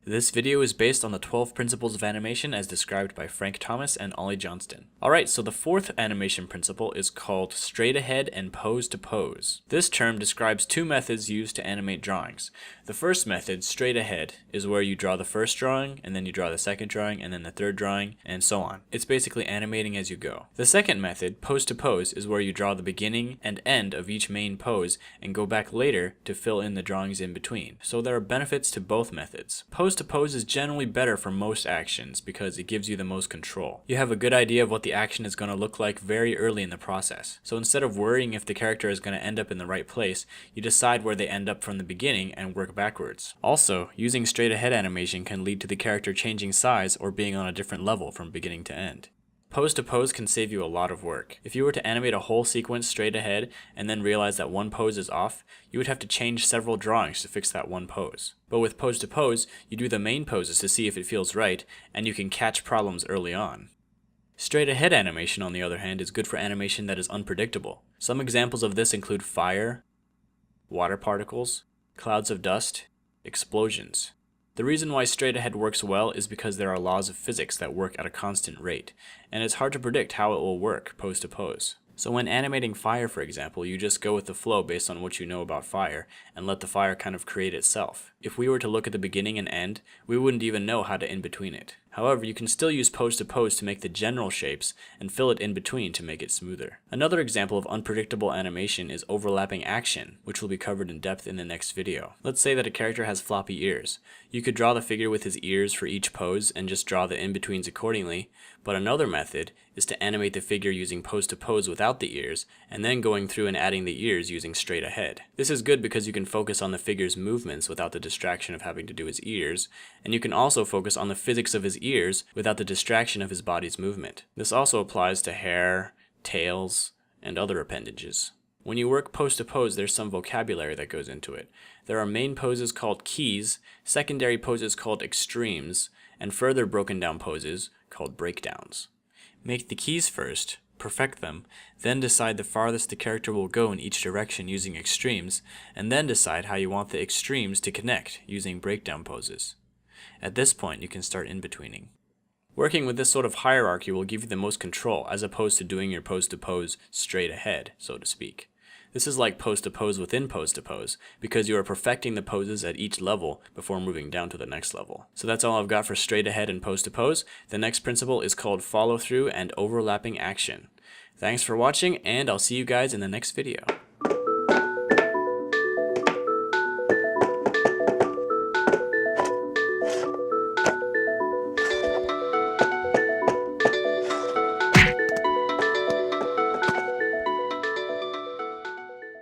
This video is based on the 12 principles of animation as described by Frank Thomas and Ollie Johnston. Alright, so the fourth animation principle is called straight ahead and pose to pose. This term describes two methods used to animate drawings. The first method, straight ahead, is where you draw the first drawing, and then you draw the second drawing, and then the third drawing, and so on. It's basically animating as you go. The second method, pose to pose, is where you draw the beginning and end of each main pose and go back later to fill in the drawings in between. So there are benefits to both methods. Pose to pose is generally better for most actions because it gives you the most control. You have a good idea of what the action is going to look like very early in the process. So instead of worrying if the character is going to end up in the right place, you decide where they end up from the beginning and work backwards. Also, using straight ahead animation can lead to the character changing size or being on a different level from beginning to end. Pose to pose can save you a lot of work. If you were to animate a whole sequence straight ahead and then realize that one pose is off, you would have to change several drawings to fix that one pose. But with pose to pose, you do the main poses to see if it feels right, and you can catch problems early on. Straight ahead animation, on the other hand, is good for animation that is unpredictable. Some examples of this include fire, water particles, clouds of dust, explosions. The reason why straight ahead works well is because there are laws of physics that work at a constant rate, and it's hard to predict how it will work pose to pose. So when animating fire, for example, you just go with the flow based on what you know about fire, and let the fire kind of create itself. If we were to look at the beginning and end, we wouldn't even know how to in between it. However, you can still use pose to pose to make the general shapes and fill it in between to make it smoother. Another example of unpredictable animation is overlapping action, which will be covered in depth in the next video. Let's say that a character has floppy ears. You could draw the figure with his ears for each pose and just draw the in-betweens accordingly, but another method is to animate the figure using pose to pose without the ears, and then going through and adding the ears using straight ahead. This is good because you can focus on the figure's movements without the distraction of having to do his ears, and you can also focus on the physics of his ears without the distraction of his body's movement. This also applies to hair, tails, and other appendages. When you work pose to pose, there's some vocabulary that goes into it. There are main poses called keys, secondary poses called extremes, and further broken down poses called breakdowns. Make the keys first, perfect them, then decide the farthest the character will go in each direction using extremes, and then decide how you want the extremes to connect using breakdown poses. At this point, you can start in-betweening. Working with this sort of hierarchy will give you the most control, as opposed to doing your pose to pose straight ahead, so to speak. This is like pose to pose within pose to pose, because you are perfecting the poses at each level before moving down to the next level. So that's all I've got for straight ahead and pose to pose. The next principle is called follow through and overlapping action. Thanks for watching, and I'll see you guys in the next video.